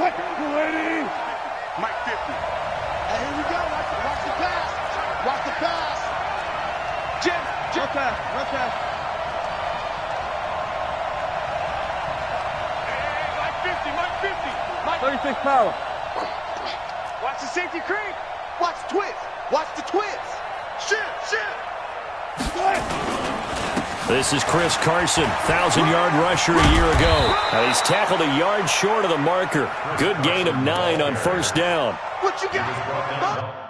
Ready. Mike 50. Hey, here we go. Watch the pass. Watch the pass. Jim. Run pass. Hey, Mike 50. 36 power. Watch the safety creep. Watch twist. Watch the twist. Shoot. This is Chris Carson, 1,000-yard rusher a year ago. Now he's tackled a yard short of the marker. Good gain of 9 on first down. What you got?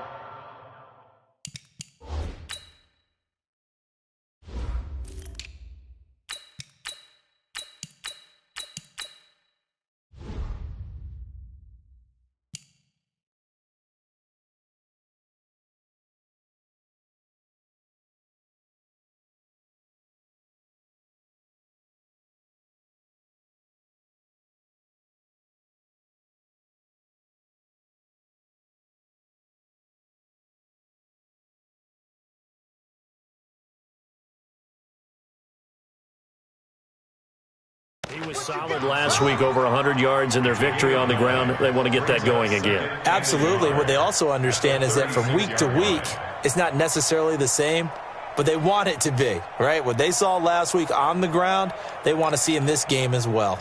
He was solid last week, over 100 yards in their victory on the ground. They want to get that going again. Absolutely. What they also understand is that from week to week, it's not necessarily the same, but they want it to be, right? What they saw last week on the ground, they want to see in this game as well.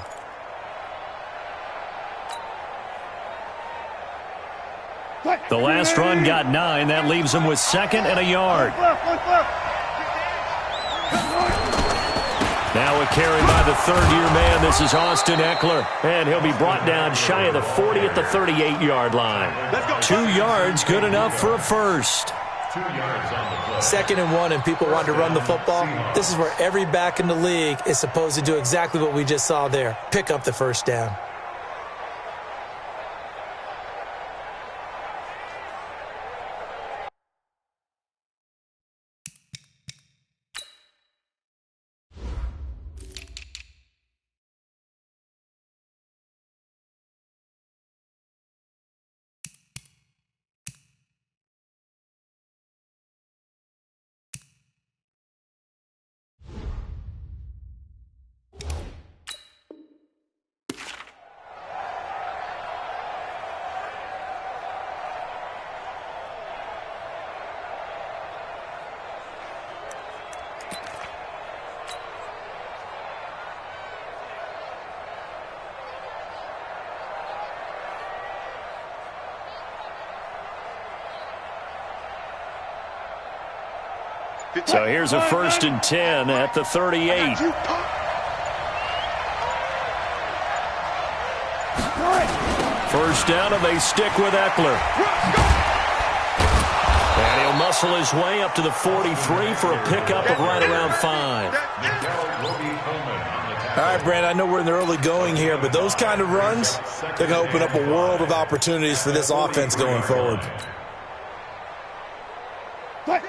The last run got 9. That leaves them with 2nd and a yard. Now a carry by the third-year man. This is Austin Eckler. And he'll be brought down shy of the 40 at the 38-yard line. 2 yards, good enough for a first. 2nd and 1, and people want to run the football. This is where every back in the league is supposed to do exactly what we just saw there. Pick up the first down. So here's a 1st and 10 at the 38. First down, and they stick with Eckler. And he'll muscle his way up to the 43 for a pickup of right around 5. All right, Brand, I know we're in the early going here, but those kind of runs, they're going to open up a world of opportunities for this offense going forward.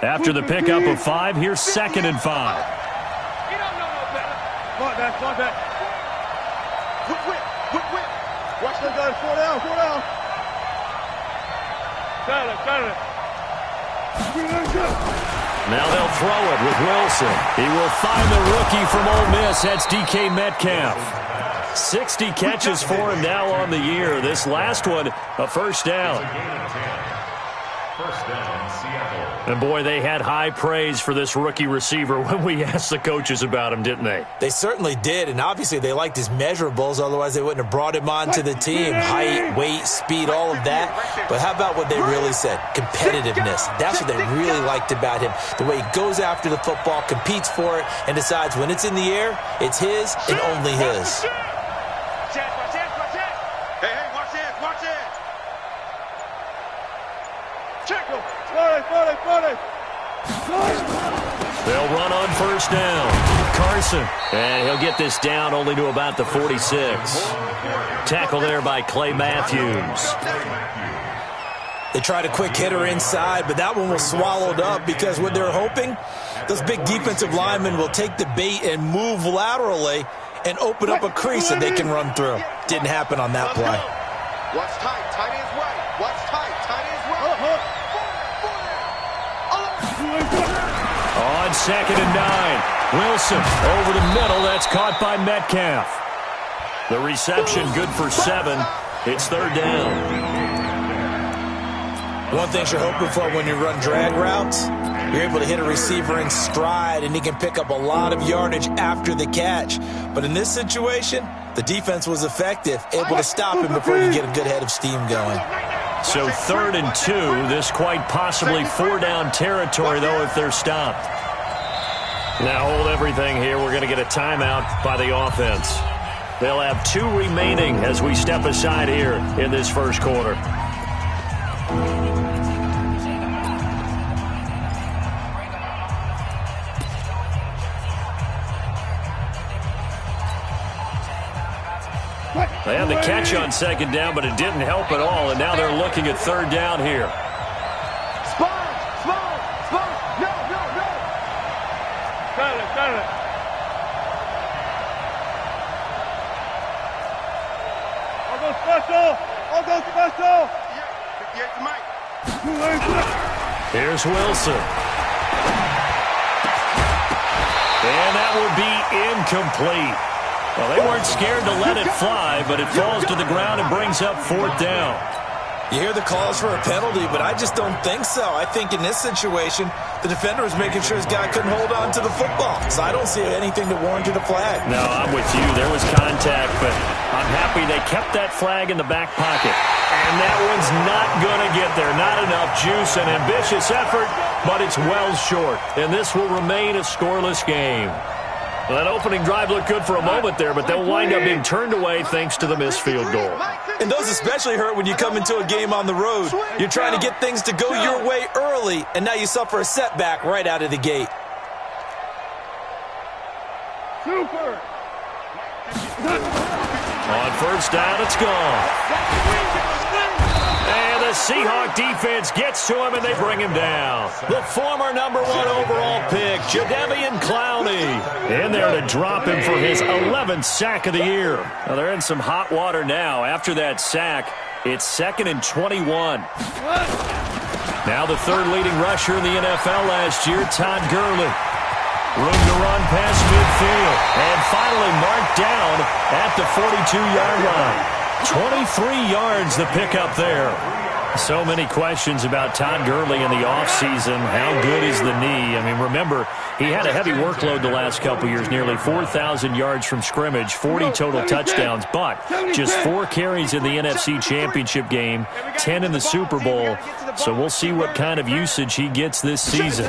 After the pickup of 5, here's 2nd and 5. You don't know no better. Come on back. Quick. Watch them guys. 4 down. Got it. Now they'll throw it with Wilson. He will find the rookie from Ole Miss. That's DK Metcalf. 60 catches for him now on the year. This last one, a first down. First down, Seattle. And, boy, they had high praise for this rookie receiver when we asked the coaches about him, didn't they? They certainly did, and obviously they liked his measurables. Otherwise, they wouldn't have brought him on to the team. Height, weight, speed, all of that. But how about what they really said? Competitiveness. That's what they really liked about him. The way he goes after the football, competes for it, and decides when it's in the air, it's his and only his. They'll run on first down. Carson. And he'll get this down only to about the 46. Tackle there by Clay Matthews. They tried a quick hitter inside, but that one was swallowed up because what they're hoping, those big defensive linemen will take the bait and move laterally and open up a crease that they can run through. Didn't happen on that play. Watch tight. Tight ends right. Watch tight. Tight ends right. On 2nd and 9. Wilson over the middle. That's caught by Metcalf. The reception good for 7. It's third down. One thing you're hoping for when you run drag routes, you're able to hit a receiver in stride, and he can pick up a lot of yardage after the catch. But in this situation, the defense was effective, able to stop him before you get a good head of steam going. So 3rd and 2. This quite possibly 4-down territory, though, if they're stopped. Now hold everything here. We're going to get a timeout by the offense. They'll have 2 remaining as we step aside here in this first quarter. They had the catch on 2nd down, but it didn't help at all, and now they're looking at 3rd down here. Spine! No! Got it. I'll go special! 58 to Mike. Here's Wilson. And that would be incomplete. Well, they weren't scared to let it fly, but it falls to the ground and brings up 4th down. You hear the calls for a penalty, but I just don't think so. I think in this situation, the defender was making sure his guy couldn't hold on to the football. So I don't see anything to warrant a flag. No, I'm with you. There was contact, but I'm happy they kept that flag in the back pocket. And that one's not going to get there. Not enough juice, an ambitious effort, but it's well short. And this will remain a scoreless game. Well, that opening drive looked good for a moment there, but they'll wind up being turned away thanks to the missed field goal. And those especially hurt when you come into a game on the road. You're trying to get things to go your way early, and now you suffer a setback right out of the gate. Super! On 1st down, it's gone. And the Seahawk defense gets to him, and they bring him down. The former #1 overall pick, Jadeveon Clowney, in there to drop him for his 11th sack of the year. Now, they're in some hot water now. After that sack, it's 2nd and 21. Now the 3rd leading rusher in the NFL last year, Todd Gurley. Room to run past midfield. And finally marked down at the 42-yard line. 23 yards the pickup there. So many questions about Todd Gurley in the offseason. How good is the knee? I mean, remember, he had a heavy workload the last couple years, nearly 4,000 yards from scrimmage, 40 total touchdowns, but just 4 carries in the NFC Championship game, 10 in the Super Bowl. So we'll see what kind of usage he gets this season.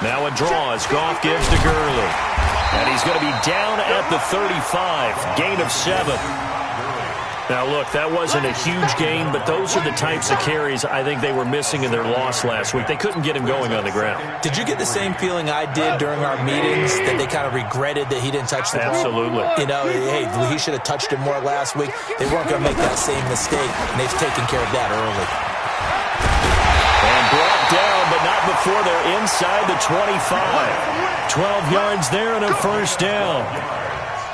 Now a draw as Goff gives to Gurley. And he's going to be down at the 35, gain of 7. Now, look, that wasn't a huge gain, but those are the types of carries I think they were missing in their loss last week. They couldn't get him going on the ground. Did you get the same feeling I did during our meetings, that they kind of regretted that he didn't touch the ball? Absolutely. You know, hey, he should have touched it more last week. They weren't going to make that same mistake, and they've taken care of that early. And brought down, but not before they're inside the 25. 12 yards there and a 1st down.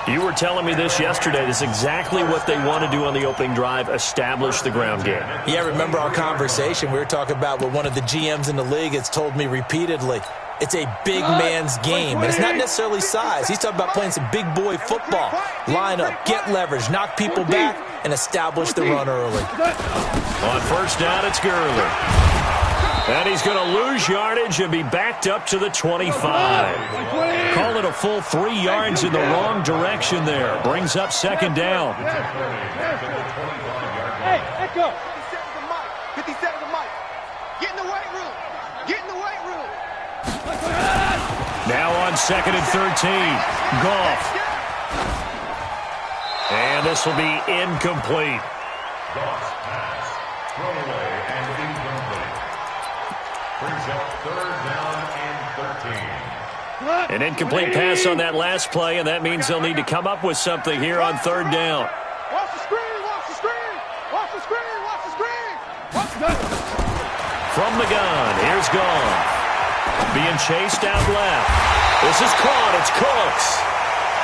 You were telling me this yesterday. This is exactly what they want to do on the opening drive, establish the ground game. Yeah, remember our conversation? We were talking about what one of the GMs in the league has told me repeatedly. It's a big man's game, and it's not necessarily size. He's talking about playing some big boy football. Line up, get leverage, knock people back, and establish the run early. On 1st down, it's Gurley. And he's going to lose yardage and be backed up to the 25. Call it a full 3 yards in the wrong direction there. Brings up 2nd down. Hey, echo! 57 to Mike. Get in the weight room. Get in the weight room. Now on 2nd and 13. Goff. And this will be incomplete. Goff's pass. Throw away and incomplete. Brings up 3rd down and 13. An incomplete pass on that last play, and that means they'll need to come up with something here on 3rd down. Watch the screen, watch the screen, watch the screen, watch the screen. From the gun, here's Goff. Being chased out left. This is caught, it's Cooks.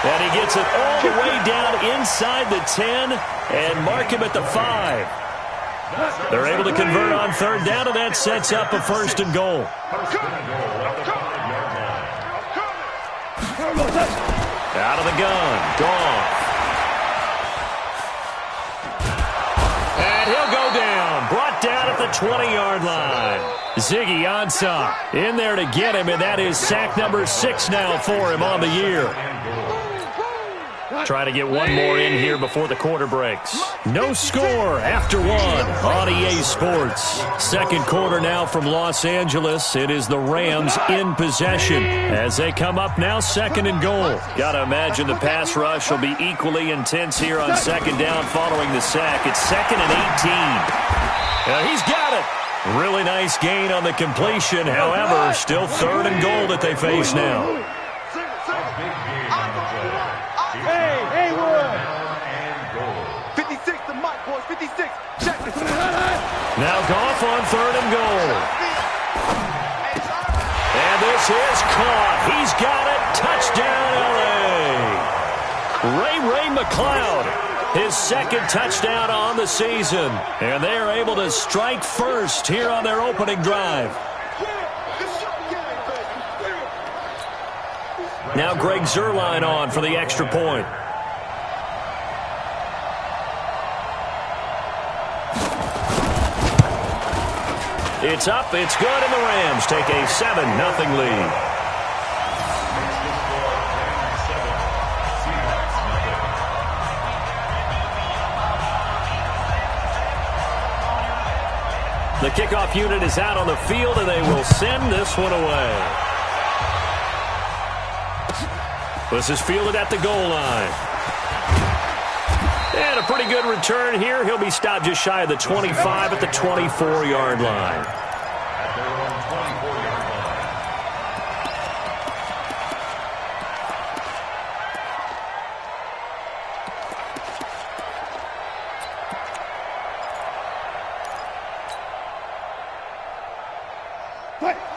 And he gets it all the way down inside the 10 and mark him at the 5. They're able to convert on 3rd down, and that sets up a 1st and goal. Out of the gun, Goff. 20-yard line. Ziggy Ansah in there to get him, and that is sack number 6 now for him on the year. Try to get one more in here before the quarter breaks. No score after one on EA Sports. Second quarter now from Los Angeles. It is the Rams in possession as they come up now second and goal. Got to imagine the pass rush will be equally intense here on second down following the sack. It's 2nd and 18. He's got it. Really nice gain on the completion. However, still 3rd and goal that they face now. Hey, 56, the mic, boys, 56. Check it. Now Goff on 3rd and goal. And this is caught. He's got it. Touchdown, L.A. Ray McLeod, his 2nd touchdown on the season. And they are able to strike first here on their opening drive. Now Greg Zuerlein on for the extra point. It's up, it's good, and the Rams take a 7-0 lead. The kickoff unit is out on the field, and they will send this one away. This is fielded at the goal line. And a pretty good return here. He'll be stopped just shy of the 25 at the 24-yard line. At their own 24-yard line.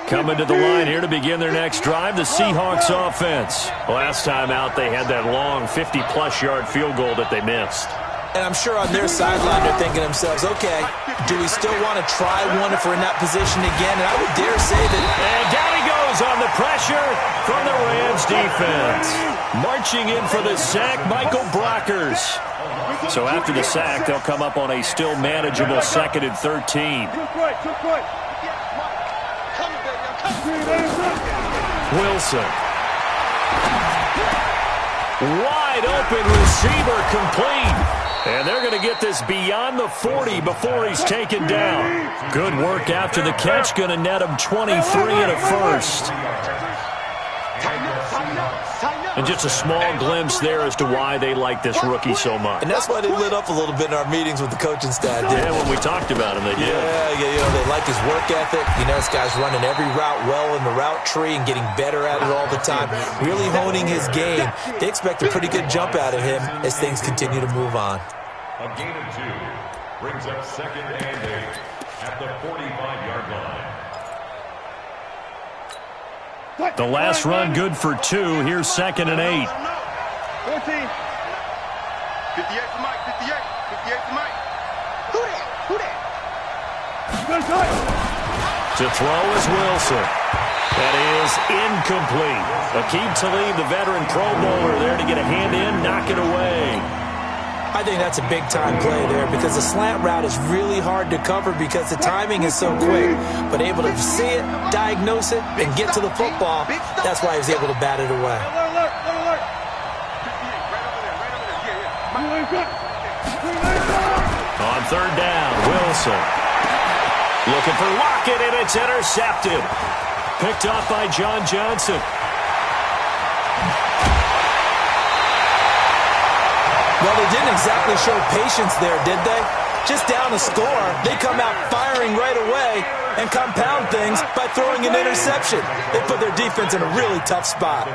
Coming to the line here to begin their next drive, the Seahawks offense. Last time out, they had that long 50-plus yard field goal that they missed. And I'm sure on their sideline they're thinking to themselves, okay, do we still want to try one if we're in that position again? And I would dare say that... And down he goes on the pressure from the Rams defense. Marching in for the sack, Michael Brockers. So after the sack, they'll come up on a still manageable 2nd and 13. Wilson. Wide open receiver complete. And they're going to get this beyond the 40 before he's taken down. Good work after the catch. Going to net him 23 and a first. And just a small glimpse there as to why they like this rookie so much. And that's why they lit up a little bit in our meetings with the coaching staff. Yeah, when we talked about him, they did. Yeah, they like his work ethic. You know, this guy's running every route well in the route tree and getting better at it all the time. Really honing his game. They expect a pretty good jump out of him as things continue to move on. A gain of 2 brings up 2nd and 8 at the 45-yard line. The last run good for 2. Here's 2nd and 8. 14. 58 for Mike. 58 for Mike. Who that? To throw is Wilson. That is incomplete. Aqib Talib, the veteran Pro Bowler, there to get a hand in, knock it away. I think that's a big-time play there because the slant route is really hard to cover because the timing is so quick. But able to see it, diagnose it, and get to the football, that's why he was able to bat it away. On 3rd down, Wilson. Looking for Lockett, and it's intercepted. Picked off by John Johnson. Well, they didn't exactly show patience there, did they? Just down a score, they come out firing right away and compound things by throwing an interception. They put their defense in a really tough spot.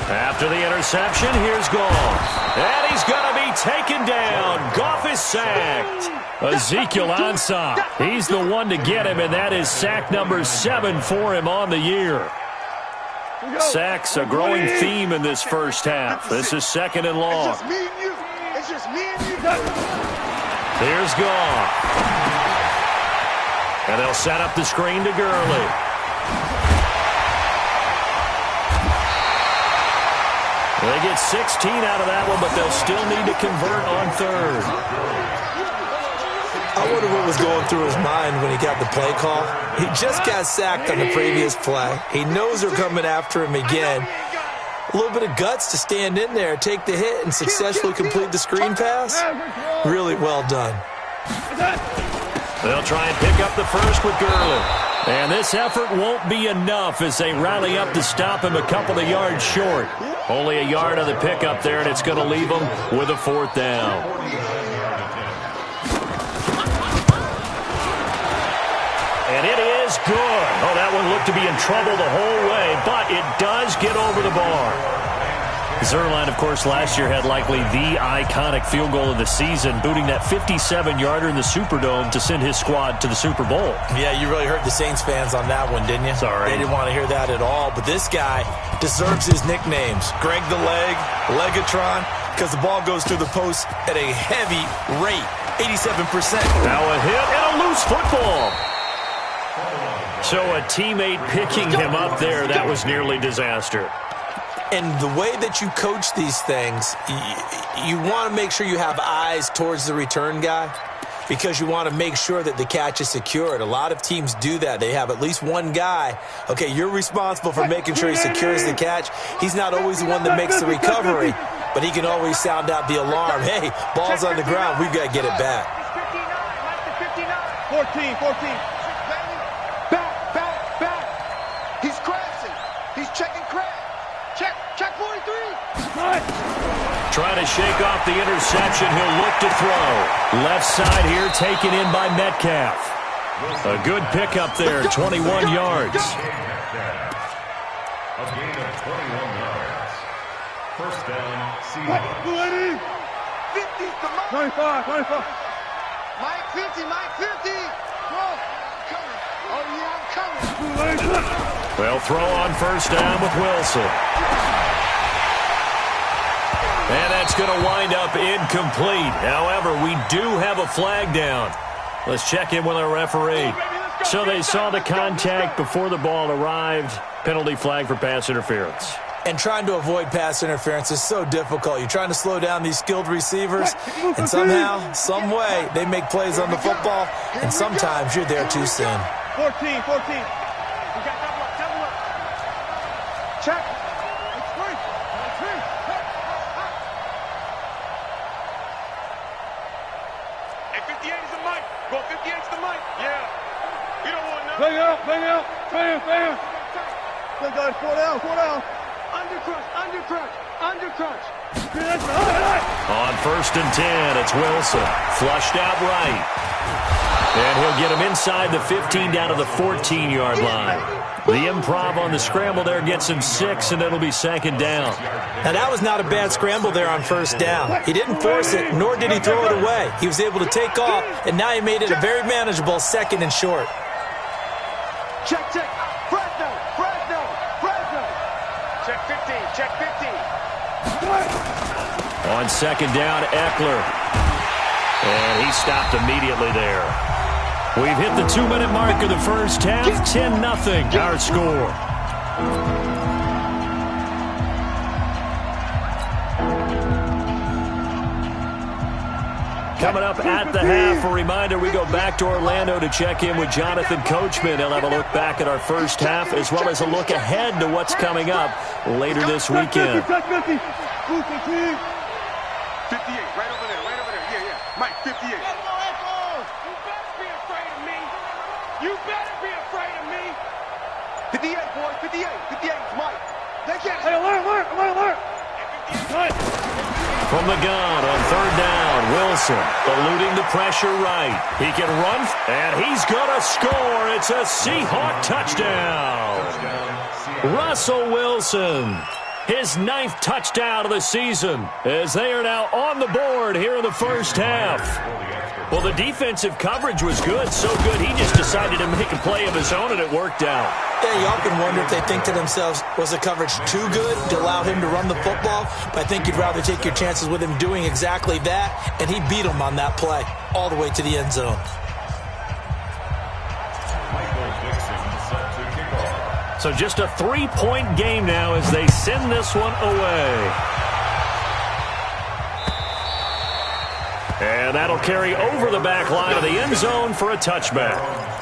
After the interception, here's Goff. And he's going to be taken down. Goff is sacked. Ezekiel Ansah, he's the one to get him, and that is sack number 7 for him on the year. Sacks, a growing theme in this first half. This is 2nd and long. It's just me and you. Here's Goff. And they'll set up the screen to Gurley. They get 16 out of that one, but they'll still need to convert on third. I wonder what was going through his mind when he got the play call. He just got sacked on the previous play. He knows they're coming after him again. A little bit of guts to stand in there, take the hit, and successfully complete the screen pass. Really well done. They'll try and pick up the first with Gurley. And this effort won't be enough as they rally up to stop him a couple of yards short. Only a yard on the pickup there, and it's going to leave them with a 4th down. And it is good. Oh, that one looked to be in trouble the whole way, but it does get over the bar. Zuerlein, of course, last year had likely the iconic field goal of the season, booting that 57-yarder in the Superdome to send his squad to the Super Bowl. Yeah, you really hurt the Saints fans on that one, didn't you? Sorry. They didn't want to hear that at all. But this guy deserves his nicknames. Greg the Leg, Legatron, because the ball goes through the post at a heavy rate, 87%. Now a hit and a loose football. So a teammate picking him up there, that was nearly disaster. And the way that you coach these things, you want to make sure you have eyes towards the return guy because you want to make sure that the catch is secured. A lot of teams do that. They have at least one guy. Okay, you're responsible for making sure he secures the catch. He's not always the one that makes the recovery, but he can always sound out the alarm. Hey, ball's on the ground. We've got to get it back. 14. Back. He's crashing. He's checking crash. Check 43. Trying to shake off the interception. He'll look to throw. Left side here taken in by Metcalf. A good pickup there, 21 yards. A gain of 21 yards. First down, Seahawks. 50's the Mike. 25. Mike 50. Whoa. Oh, yeah, I'm coming. They'll throw on first down with Wilson. And that's going to wind up incomplete. However, we do have a flag down. Let's check in with our referee. So they saw the contact before the ball arrived. Penalty flag for pass interference. And trying to avoid pass interference is so difficult. You're trying to slow down these skilled receivers, and somehow, some way, they make plays on the football, and sometimes you're there too soon. 14. We got double up. Check. It's free. Hey, 58 is the mic. Go 58 is the mic. Yeah. You don't want nothing. Bang out. Bam. Good guys, 4 down. Undercrunch. On first and 10, it's Wilson. Flushed out right. And he'll get him inside the 15 down to the 14-yard line. The improv on the scramble there gets him 6, and it'll be second down. Now, that was not a bad scramble there on first down. He didn't force it, nor did he throw it away. He was able to take off, and now he made it a very manageable second and short. Check. Fresno. Check 15. On second down, Eckler. And he stopped immediately there. We've hit the 2-minute mark of the first half. 10-0, our score. Coming up at the half, a reminder, we go back to Orlando to check in with Jonathan Coachman. He'll have a look back at our first half as well as a look ahead to what's coming up later this weekend. 58, right over there. Yeah. Mike, 58. You better be afraid of me. 58, boys, 58. 58 is Mike. They can't. Hey, alert. From the gun on third down, Wilson eluding the pressure right. He can run, and he's going to score. It's a Seahawk touchdown. Russell Wilson, his 9th touchdown of the season, as they are now on the board here in the first half. Well, the defensive coverage was good, so good he just decided to make a play of his own, and it worked out. Yeah, you often wonder if they think to themselves, was the coverage too good to allow him to run the football? But I think you'd rather take your chances with him doing exactly that, and he beat him on that play all the way to the end zone. Michael Dixon set to kick off. So just a 3-point game now as they send this one away. And that'll carry over the back line of the end zone for a touchback.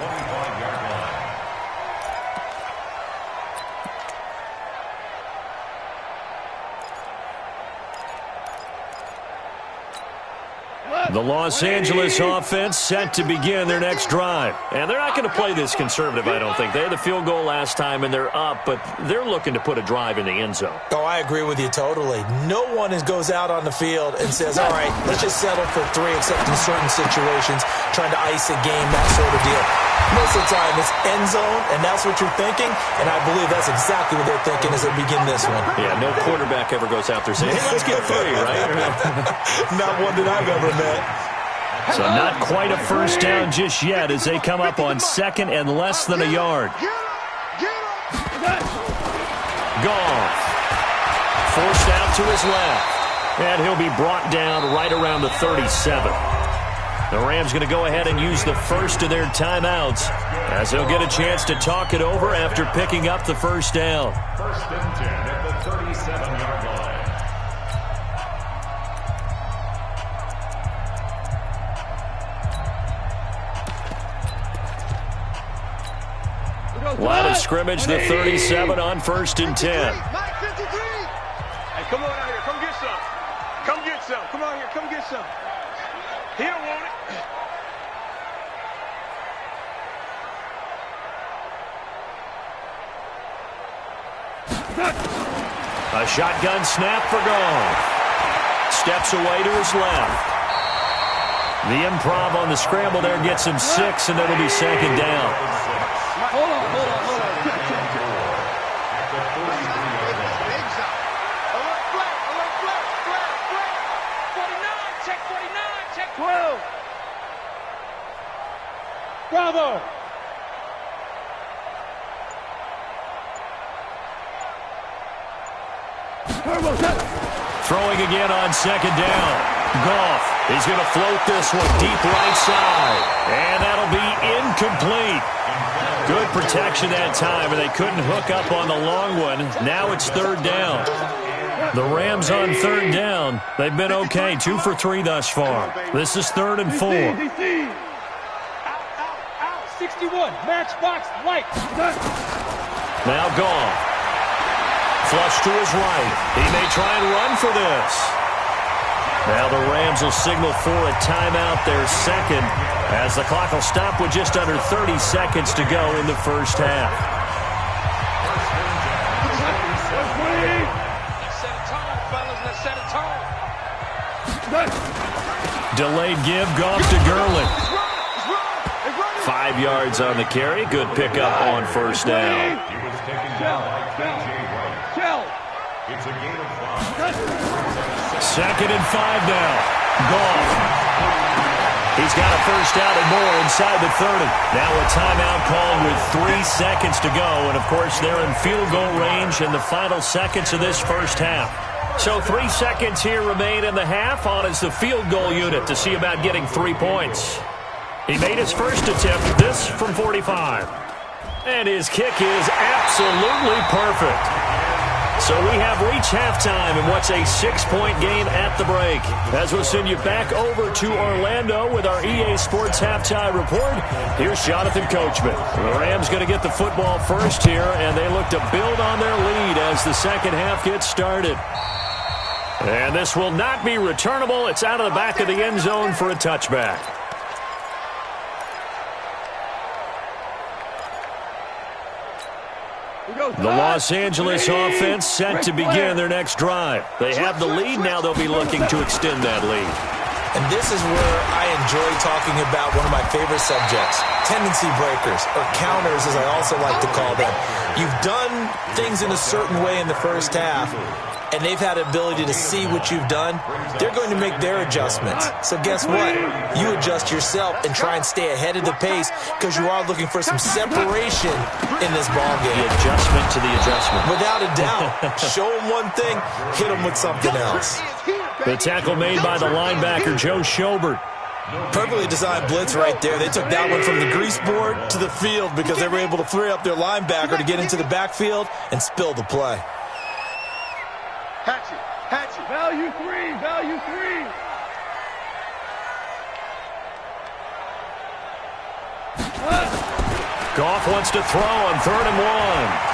The Los Angeles offense set to begin their next drive. And they're not going to play this conservative, I don't think. They had the field goal last time, and they're up, but they're looking to put a drive in the end zone. Oh, I agree with you totally. No one goes out on the field and says, all right, let's just settle for 3, except in certain situations, trying to ice a game, that sort of deal. Most of the time, it's end zone, and that's what you're thinking, and I believe that's exactly what they're thinking as they begin this one. Yeah, no quarterback ever goes out there saying, hey, let's get 3, right? Not one that I've ever met. So not quite a first down just yet as they come up on 2nd and less than a yard. Goff. Forced out to his left. And he'll be brought down right around the 37. The Rams going to go ahead and use the first of their timeouts as they'll get a chance to talk it over after picking up the first down. 1st and 10 at the 37-yard line. Line of scrimmage, the 37 on 1st and 10. Hey, come on out here. Come get some. Come get some. Come on here. Come get some. He don't want it. A shotgun snap for Goff. Steps away to his left. The improv on the scramble there gets him 6, and it'll be 2nd down. Hold on. Check 49, check 12. Bravo. Throwing again on 2nd down. Goff, he's going to float this one deep right side. And that'll be incomplete. Good protection that time, and they couldn't hook up on the long one. Now it's 3rd down. The Rams on 3rd down. They've been okay, 2 for 3 thus far. This is 3rd and 4. Out, 61, matchbox, light. Now Goff. Flush to his right. He may try and run for this. Now the Rams will signal for a timeout, their 2nd, as the clock will stop with just under 30 seconds to go in the first half. Delayed give, Goff to Gurley. 5 yards on the carry. Good pickup on 1st down. He was taken down by KJ Wright. It's a gain of 5. 2nd and 5 now. Goff. He's got a first down and more inside the 30. Now a timeout called with 3 seconds to go. And, of course, they're in field goal range in the final seconds of this first half. So 3 seconds here remain in the half on as the field goal unit to see about getting 3 points. He made his first attempt, this from 45. And his kick is absolutely perfect. So we have reached halftime in what's a 6-point game at the break. As we'll send you back over to Orlando with our EA Sports Halftime Report, here's Jonathan Coachman. The Rams going to get the football first here, and they look to build on their lead as the second half gets started. And this will not be returnable. It's out of the back of the end zone for a touchback. The Los Angeles offense set to begin their next drive. They have the lead. Now they'll be looking to extend that lead. And this is where I enjoy talking about one of my favorite subjects, tendency breakers, or counters as I also like to call them. You've done things in a certain way in the first half, and they've had the ability to see what you've done. They're going to make their adjustments. So guess what? You adjust yourself and try and stay ahead of the pace because you are looking for some separation in this ball game. The adjustment to the adjustment. Without a doubt. Show them one thing, hit them with something else. The tackle made by the linebacker, Joe Schobert. Perfectly designed blitz right there. They took that one from the grease board to the field because they were able to free up their linebacker to get into the backfield and spill the play. Hatchet. Value three. Goff wants to throw on 3rd and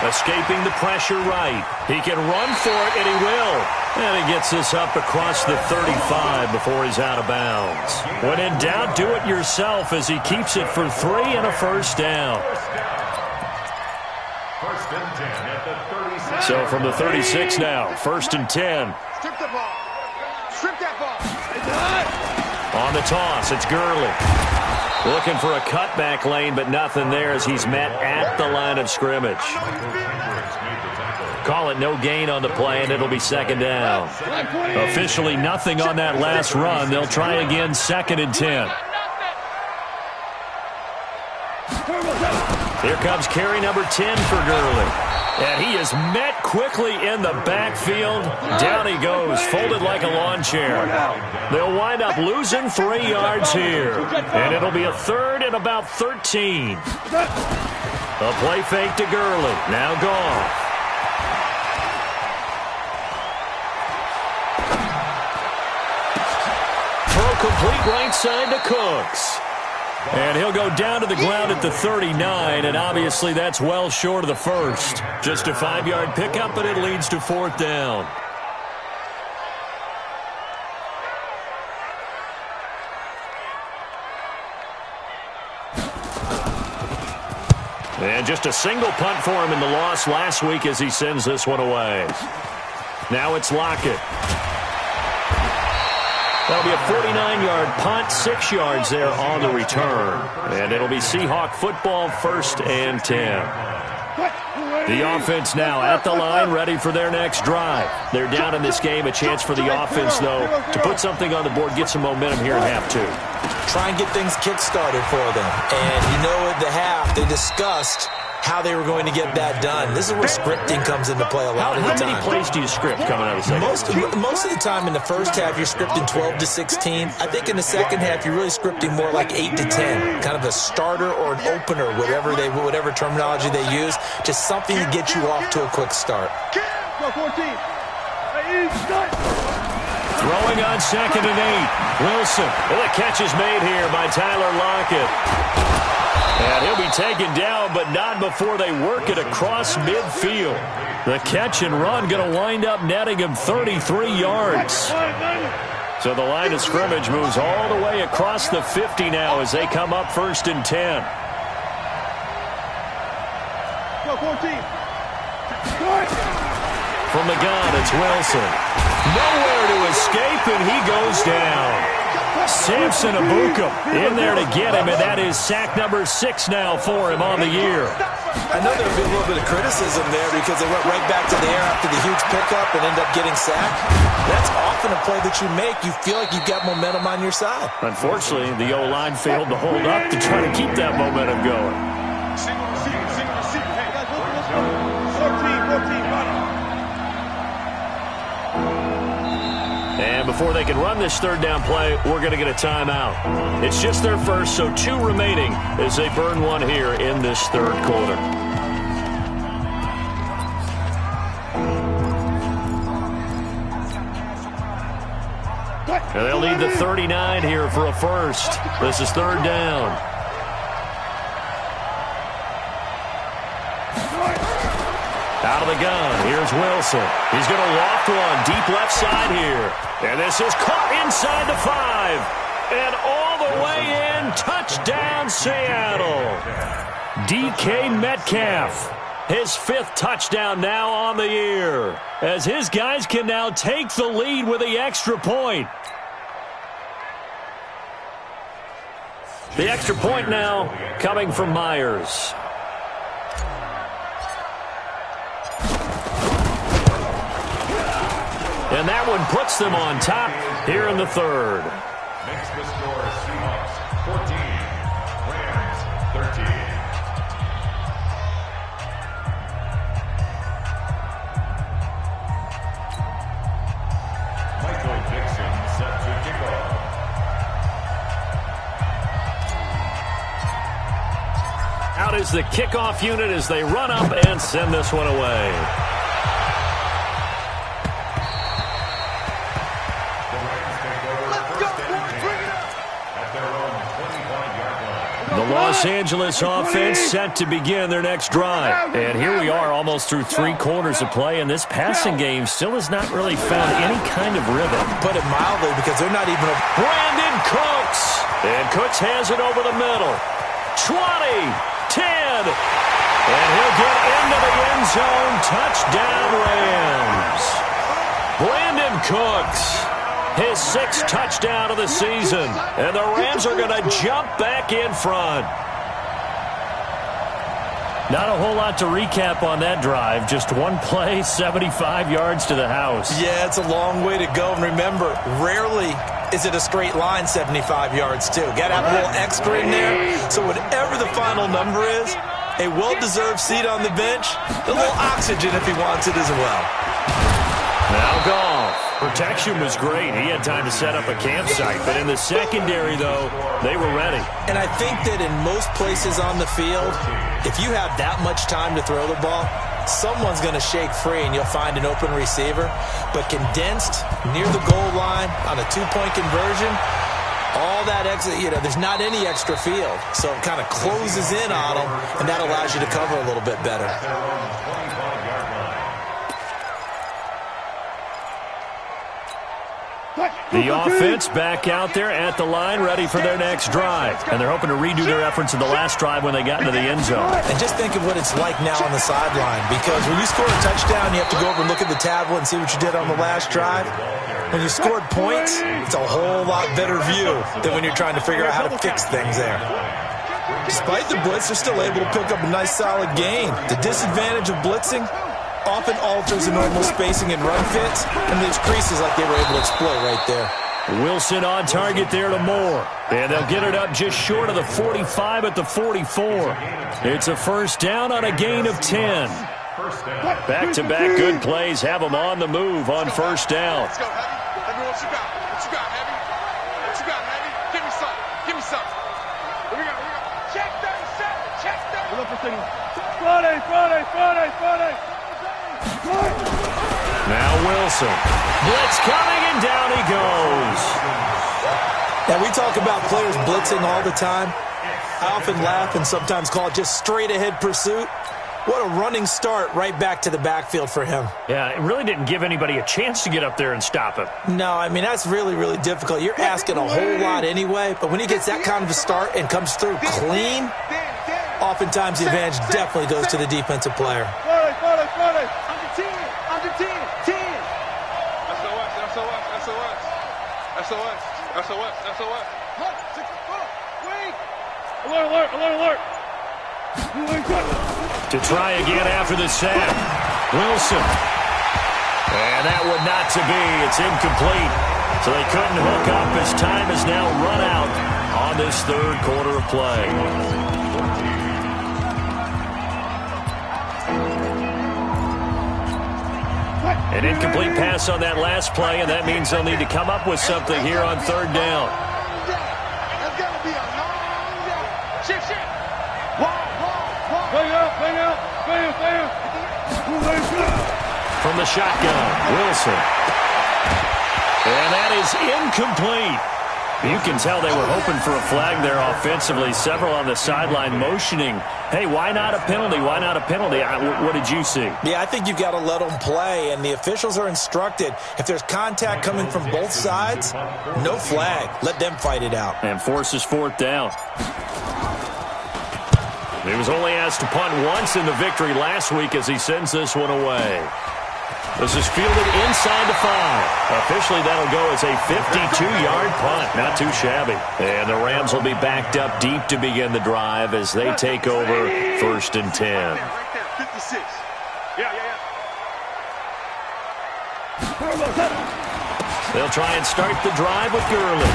1. Escaping the pressure right. He can run for it, and he will. And he gets this up across the 35 before he's out of bounds. When in doubt, do it yourself as he keeps it for 3 and a first down. First and 10 at the 36. So from the 36 now, 1st and 10. Strip the ball. Strip that ball. On the toss, it's Gurley. Looking for a cutback lane, but nothing there as he's met at the line of scrimmage. Call it no gain on the play, and it'll be 2nd down. Officially nothing on that last run. They'll try again 2nd and 10. Here comes carry number 10 for Gurley. And he is met quickly in the backfield. Down he goes, folded like a lawn chair. They'll wind up losing 3 yards here. And it'll be a 3rd and about 13. A play fake to Gurley. Now Goff. Throw complete right side to Cooks. And he'll go down to the ground at the 39, and obviously that's well short of the first. Just a 5-yard pickup, but it leads to 4th down. And just a single punt for him in the loss last week as he sends this one away. Now it's Lockett. That'll be a 49-yard punt, 6 yards there on the return. And it'll be Seahawk football, 1st and 10. The offense now at the line, ready for their next drive. They're down in this game. A chance for the offense, though, to put something on the board, get some momentum here in half 2. Try and get things kick-started for them. And you know at the half, they discussed how they were going to get that done. This is where scripting comes into play a lot of the time. How many plays do you script coming out of the second? Most of the time in the first half, you're scripting 12 to 16. I think in the second half, you're really scripting more like 8 to 10. Kind of a starter or an opener, whatever terminology they use. Just something to get you off to a quick start. Throwing on 2nd and 8. Wilson. Well, the catch is made here by Tyler Lockett. And he'll be taken down, but not before they work it across midfield. The catch and run going to wind up netting him 33 yards. So the line of scrimmage moves all the way across the 50 now as they come up 1st and 10. From the gun, it's Wilson. Nowhere to escape, and he goes down. Samson Abukum in there to get him, and that is sack number 6 now for him on the year. I know there would be a little bit of criticism there because they went right back to the air after the huge pickup and end up getting sacked. That's often a play that you make. You feel like you've got momentum on your side. Unfortunately, the O-line failed to hold up to try to keep that momentum going. Single receiver. Hey, guys, let's go. 14, run. And before they can run this 3rd down play, we're going to get a timeout. It's just their first, so 2 remaining as they burn 1 here in this 3rd quarter. And they'll need the 39 here for a first. This is 3rd down. Out of the gun, here's Wilson. He's going to loft one deep left side here. And this is caught inside the 5. And all the way in, touchdown Seattle. DK Metcalf, his 5th touchdown now on the year, as his guys can now take the lead with the extra point. The extra point now coming from Myers. And that one puts them on top here in the 3rd. Makes the score Seahawks 14, Rams 13. Michael Dixon set to kick off. is the kickoff unit as they run up and send this one away. The Los Angeles offense set to begin their next drive. And here we are almost through 3 quarters of play, and this passing game still has not really found any kind of rhythm. Put it mildly, because they're not even Brandon Cooks. And Cooks has it over the middle. 20, 10. And he'll get into the end zone. Touchdown, Rams. Brandon Cooks. His 6th touchdown of the season. And the Rams are going to jump back in front. Not a whole lot to recap on that drive. Just one play, 75 yards to the house. Yeah, it's a long way to go. And remember, rarely is it a straight line 75 yards, too. Got to have a little extra in there. So whatever the final number is, a well-deserved seat on the bench, a little oxygen if he wants it as well. Now Goff. Protection was great. He had time to set up a campsite. But in the secondary, though, they were ready. And I think that in most places on the field, if you have that much time to throw the ball, someone's going to shake free and you'll find an open receiver. But condensed near the goal line on a 2-point conversion, all that extra, there's not any extra field. So it kind of closes in on them, and that allows you to cover a little bit better. The offense back out there at the line, ready for their next drive. And they're hoping to redo their efforts in the last drive when they got into the end zone. And just think of what it's like now on the sideline. Because when you score a touchdown, you have to go over and look at the tablet and see what you did on the last drive. When you scored points, it's a whole lot better view than when you're trying to figure out how to fix things there. Despite the blitz, they're still able to pick up a nice solid gain. The disadvantage of blitzing often alters the normal spacing and run fits, and there's creases like they were able to exploit right there. Wilson on target there to Moore. And they'll get it up just short of the 45 at the 44. It's a first down on a gain of 10. Back-to-back good plays have them on the move on first down. Let's go, Heavy. Let me know what you got. What you got, Heavy? What you got, Heavy? Give me something. Give me something. What we got? Check 37. Check 37. Look for signal. Friday. Now Wilson. Blitz coming, and down he goes. Now, we talk about players blitzing all the time. I often laugh and sometimes call it just straight-ahead pursuit. What a running start right back to the backfield for him. Yeah, it really didn't give anybody a chance to get up there and stop him. No, I mean, that's really, really difficult. You're asking a whole lot anyway, but when he gets that kind of a start and comes through clean, oftentimes the advantage definitely goes to the defensive player. Friday. Under 10. SOS. Alert. To try again after the sack. Wilson. And that would not to be. It's incomplete. So they couldn't hook up as time has now run out on this third quarter of play. An incomplete pass on that last play, and that means they'll need to come up with something here on third down. That's got to be a long day. Shift. Bang out. Bam. From the shotgun, Wilson. And that is incomplete. You can tell they were hoping for a flag there offensively. Several on the sideline motioning, hey, why not a penalty? What did you see? Yeah, I think you've got to let them play, and the officials are instructed. If there's contact coming from both sides, no flag. Let them fight it out. And forces fourth down. He was only asked to punt once in the victory last week as he sends this one away. This is fielded inside the 5. Officially, that'll go as a 52-yard punt. Not too shabby. And the Rams will be backed up deep to begin the drive as they take over first and 10. Right there, 56. Yeah. They'll try and start the drive with Gurley.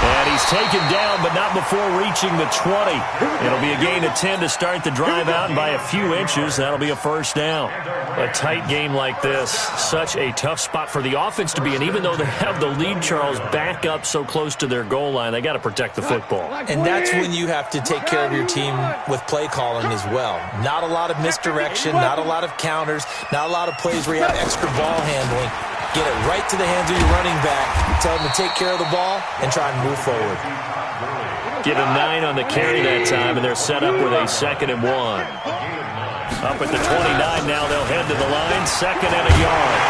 And he's taken down, but not before reaching the 20. It'll be a gain of 10 to start the drive out, and by a few inches, that'll be a first down. A tight game like this, such a tough spot for the offense to be in. Even though they have the lead, Charles, back up so close to their goal line, they got to protect the football. And that's when you have to take care of your team with play calling as well. Not a lot of misdirection, not a lot of counters, not a lot of plays where you have extra ball handling. Get it right to the hands of your running back. Tell them to take care of the ball and try and move forward. Get a 9 on the carry that time, and they're set up with a 2nd and 1. Up at the 29 now, they'll head to the line, 2nd and a yard.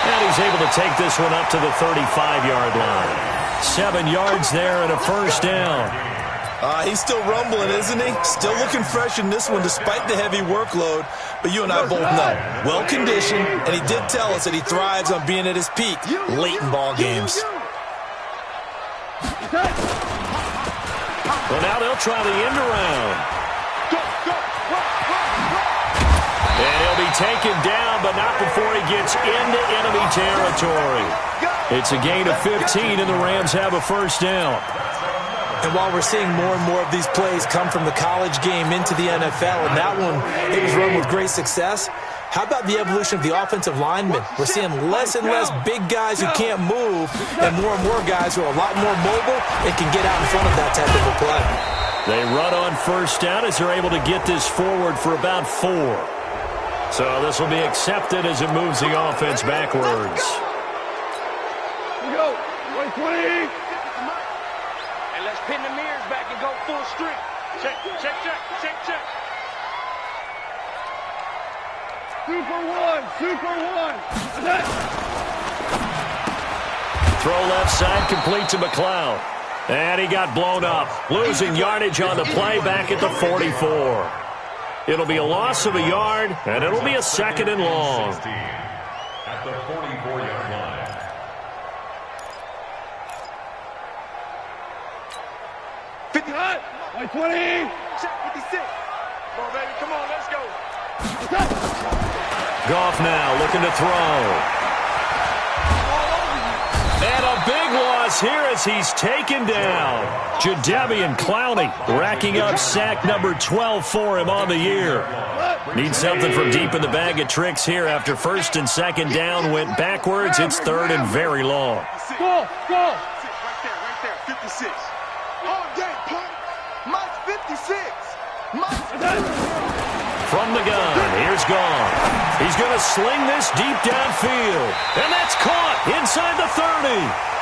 And he's able to take this one up to the 35-yard line. 7 yards there and a first down. He's still rumbling, isn't he? Still looking fresh in this one despite the heavy workload. But you and I both know, well-conditioned, and he did tell us that he thrives on being at his peak late in ball games. Well, now they'll try the end around. And he'll be taken down, but not before he gets into enemy territory. It's a gain of 15, and the Rams have a first down. And while we're seeing more and more of these plays come from the college game into the NFL, and that one, it was run with great success, how about the evolution of the offensive linemen? We're seeing less and less big guys who can't move and more guys who are a lot more mobile and can get out in front of that type of a play. They run on first down as they're able to get this forward for about 4. So this will be accepted as it moves the offense backwards. Here we go. 20. And let's pin the mirrors back and go full strength. Check. Super one. Throw left side, complete to McLeod. And he got blown up. Losing yardage on the play back at the 44. It'll be a loss of a yard, and it'll be a 2nd and long. At the 44-yard line. 59. 20. Check 56. Come on, baby. Come on, let's go. Goff now looking to throw. And a big loss here as he's taken down. Jadeveon Clowney racking up sack number 12 for him on the year. Needs something from deep in the bag of tricks here after 1st and 2nd down went backwards. It's 3rd and very long. Go. Right there. 56. Oh, dang, punt. Mike's 56. From the gun, here's Goff. He's going to sling this deep downfield. And that's caught inside the 30.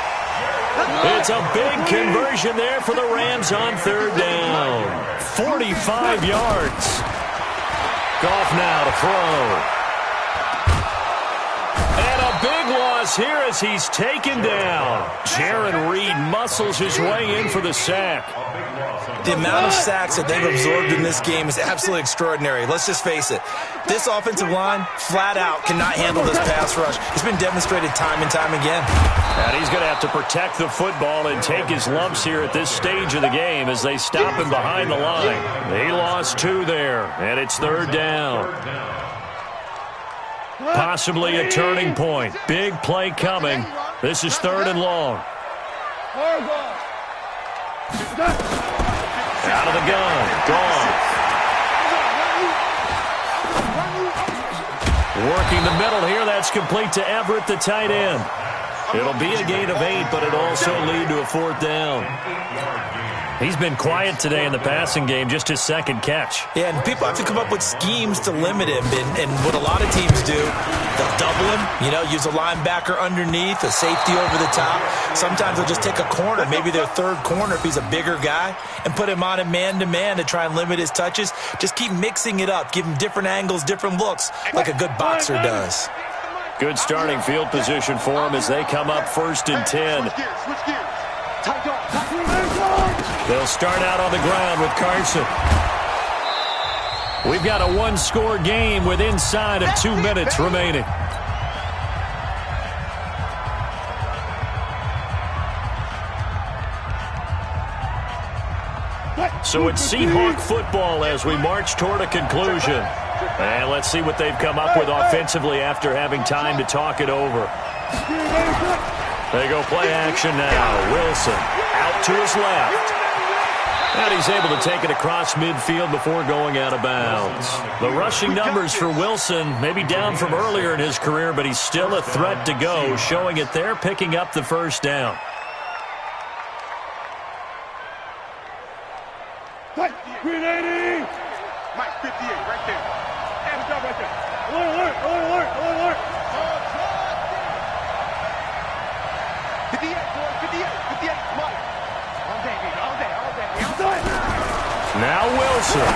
It's a big conversion there for the Rams on 3rd down. 45 yards. Goff now to throw. And a big loss here as he's taken down. Jaron Reed muscles his way in for the sack. The amount of sacks that they've absorbed in this game is absolutely extraordinary. Let's just face it. This offensive line, flat out, cannot handle this pass rush. It's been demonstrated time and time again. And he's going to have to protect the football and take his lumps here at this stage of the game as they stop him behind the line. They lost 2 there, and it's 3rd down. Possibly a turning point. Big play coming. This is 3rd and long. Out of the gun. Gone. Working the middle here. That's complete to Everett, the tight end. It'll be a gain of 8, but it'll also lead to a 4th down. He's been quiet today in the passing game, just his 2nd catch. Yeah, and people have to come up with schemes to limit him. And what a lot of teams do, they'll double him, use a linebacker underneath, a safety over the top. Sometimes they'll just take a corner, maybe their 3rd corner if he's a bigger guy, and put him on a man-to-man to try and limit his touches. Just keep mixing it up, give him different angles, different looks, like a good boxer does. Good starting field position for him as they come up 1st and 10. They'll start out on the ground with Carson. We've got a 1-score game with inside of 2 minutes remaining. So it's Seahawk football as we march toward a conclusion. And let's see what they've come up with offensively after having time to talk it over. They go play action now. Wilson out to his left. And he's able to take it across midfield before going out of bounds. The rushing numbers for Wilson may be down from earlier in his career, but he's still a threat to go, showing it there, picking up the first down. Green 80! Mike, 58, right there. And the job right there. Alert, alert, alert, alert, alert. 58, boy, 58, 58, Mike. All day, baby, all day, all day. Now Wilson.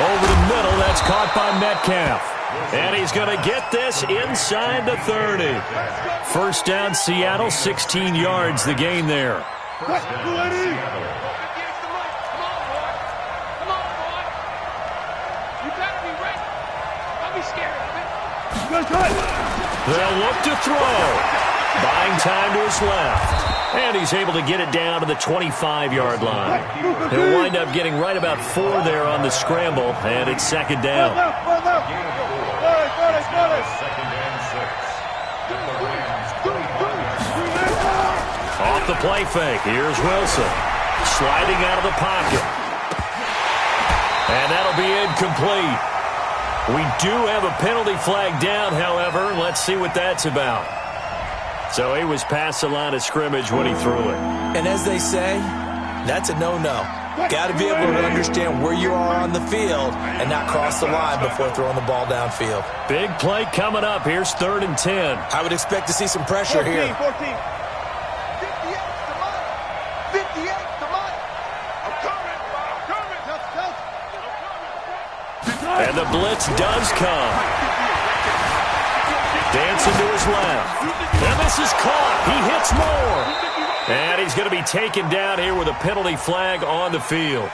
Over the middle, that's caught by Metcalf. And he's going to get this inside the 30. First down, Seattle, 16 yards, the gain there. They'll look to throw. Buying time to his left. And he's able to get it down to the 25-yard line. He'll wind up getting right about 4 there on the scramble, and it's second down. Off the play fake, here's Wilson. Sliding out of the pocket. And that'll be incomplete. We do have a penalty flag down, however. Let's see what that's about. So he was past the line of scrimmage when he threw it. And as they say, that's a no-no. Got to be able to understand where you are on the field and not cross the line before throwing the ball downfield. Big play coming up. Here's 3rd and 10. I would expect to see some pressure 14, here. 14. 58 to Mike. 58 to Mike. I'm coming. And the blitz does come. Dancing to his left. And this is caught. He hits more. And he's going to be taken down here with a penalty flag on the field.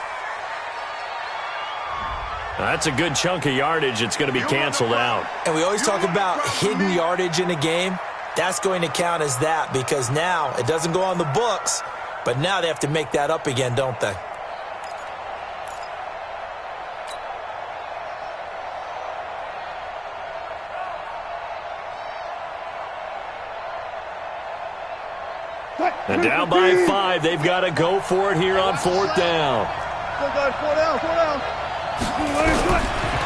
That's a good chunk of yardage. It's going to be canceled out. And we always talk about hidden yardage in a game. That's going to count as that because now it doesn't go on the books, but now they have to make that up again, don't they? And down by 5, they've got to go for it here on 4th down.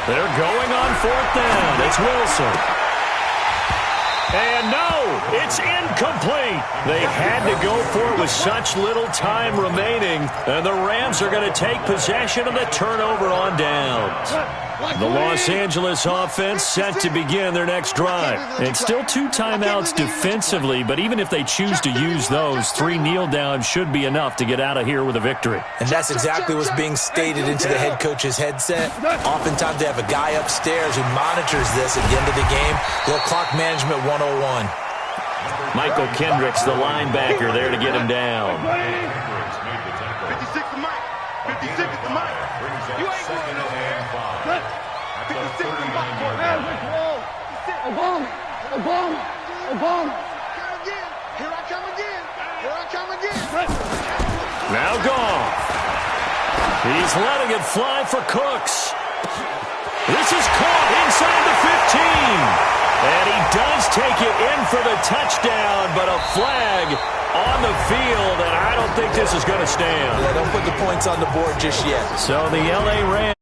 They're going on 4th down. It's Wilson. And no, it's incomplete. They had to go for it with such little time remaining. And the Rams are going to take possession of the turnover on downs. The Los Angeles offense set to begin their next drive. And still 2 timeouts defensively, but even if they choose to use those, 3 kneel downs should be enough to get out of here with a victory. And that's exactly what's being stated into the head coach's headset. Oftentimes they have a guy upstairs who monitors this at the end of the game. Little clock management 101. Michael Kendricks, the linebacker, there to get him down. 56 to Mike. 56 to Mike. You ain't going nowhere. 56 to Mike. A bomb. A bomb. A bomb. Come again. Here I come again. Here I come again. Now gone. He's letting it fly for Cooks. This is caught inside the 15. And he does take it in for the touchdown, but a flag on the field, and I don't think this is going to stand. Yeah, don't put the points on the board just yet. So the L.A. Rams